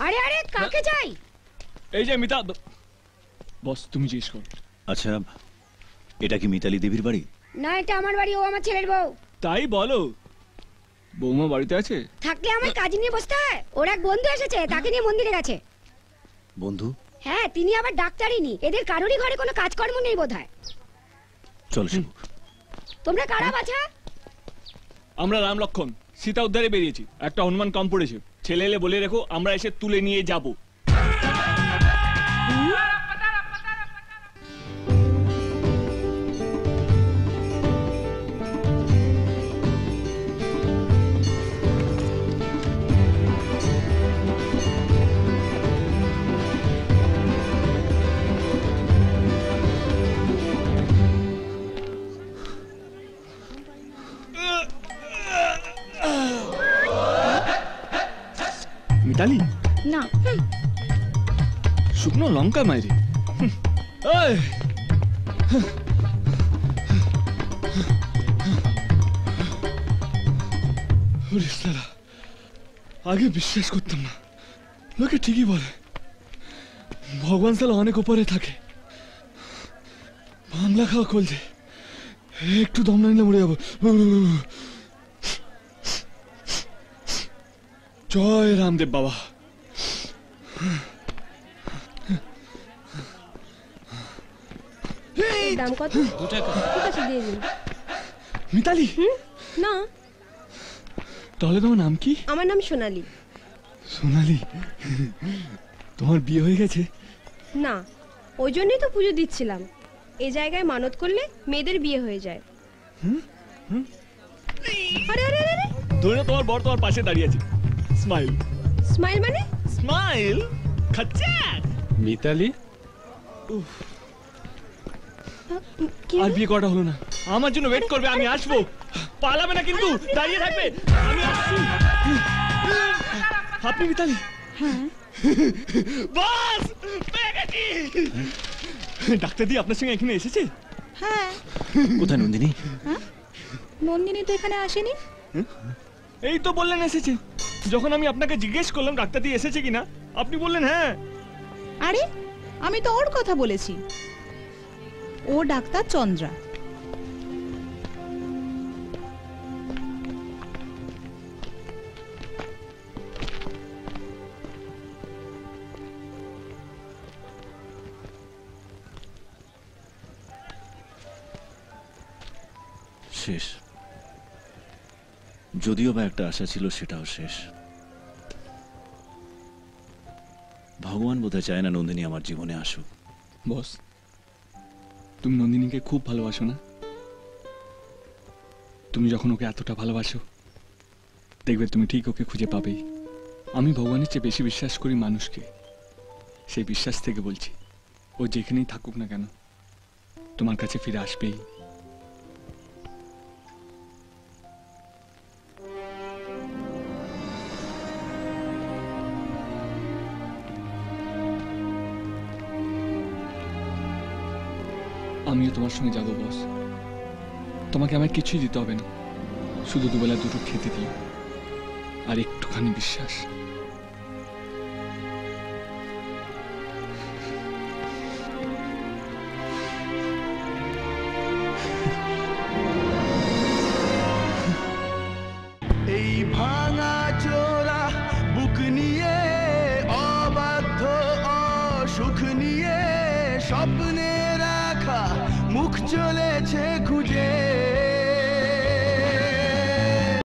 আরে আরে কাকে চাই? এই যে মিতা বস, তুমি জিজ্ঞেস করো। আচ্ছা, এটা কি মিতালি দেবীর বাড়ি? না, এটা আমার বাড়ি, ও আমার ছেলের বউ। তাই বলো? বৌমা বাড়িতে আছে? থাকলে আমার কাজ নিয়ে বসতে হয়। ওর এক বন্ধু এসেছে, তাকে নিয়ে মন্দিরে গেছে। বন্ধু? হ্যাঁ, তিনি আবার ডাক্তারিনী। এদের কারোরই ঘরে কোনো কাজকর্ম নেই বোধহয়। চল শিবু। তোমরা কারা বাছা? আমরা রাম লক্ষণ সীতা উদ্ধারে বেরিয়েছি। একটা হনুমান কম পড়েছে, ছেলে এলে বলে রেখো, আমরা এসে তুলে নিয়ে যাব। মিতালি না, শুকনো লঙ্কা মাইরি। আগে বিশ্বাস করতাম না, লোকে ঠিকই বলে ভগবান সালা অনেক উপরে থাকে। বাংলা খাওয়া কলছে, একটু দম না নিলে মরে যাবো। জয় রামদেব বাবা। দাম কত? 2 টাকা। ঠিক আছে, দিয়ে দিন। মিতালি? না, তাহলে তোমার নাম কি? আমার নাম সোনালি। সোনালি, তোমার বিয়ে হয়ে গেছে? না, ওই জন্যই তো পুজো দিচ্ছিলাম। এই জায়গায় মানত করলে মেয়েদের বিয়ে হয়ে যায়। আরে আরে আরে, ধরে নাও তোমার বর তোমার পাশে দাঁড়িয়ে আছে। স্মাইল। স্মাইল মানে? স্মাইল খাচ্চা। মিতালি, কি? আর বিয়ে করাটা হলো না। আমার জন্য ওয়েট করবে, আমি আসবো। পালাবে না কিন্তু, দাঁড়িয়ে থাকবে। আমি আসছি। আপনি মিতালি? হ্যাঁ। বাস পেয়ে গেছি। ডাক্তার দি আপনার সঙ্গে এখানে এসেছে? হ্যাঁ। কোথায় নন্দিনী? নন্দিনী তো এখানে আসেনি। এই তো বললেন এসেছে। যখন আমি আপনাকে জিজ্ঞেস করলাম ডাক্তার দি এসেছে কিনা, আপনি বললেন হ্যাঁ। আরে আমি তো ওর কথা বলেছি, ও ডাক্তার চন্দ্রা। শেষ। যদিও বা একটা আশা ছিল, সেটাও শেষ। ভগবান বোধহয় চায় না নন্দিনী আমার জীবনে আসুক। বস, তুমি নন্দিনীকে খুব ভালোবাসো না? তুমি যখন ওকে এতটা ভালোবাসো, দেখবে তুমি ঠিক ওকে খুঁজে পাবেই। আমি ভগবানের চেয়ে বেশি বিশ্বাস করি মানুষকে। সেই বিশ্বাস থেকে বলছি, ও যেখানেই থাকুক না কেন, তোমার কাছে ফিরে আসবেই। আমিও তোমার সঙ্গে যাবো বস। তোমাকে আমায় কিছুই দিতে হবে না, শুধু দুবেলা দুটো খেতে দিও আর একটুখানি বিশ্বাস। এই ভাঙা চোরা বুক নিয়ে, অবাধ্য অসুখ নিয়ে, স্বপ্নে রাখা মুখ চলেছে খুঁজে।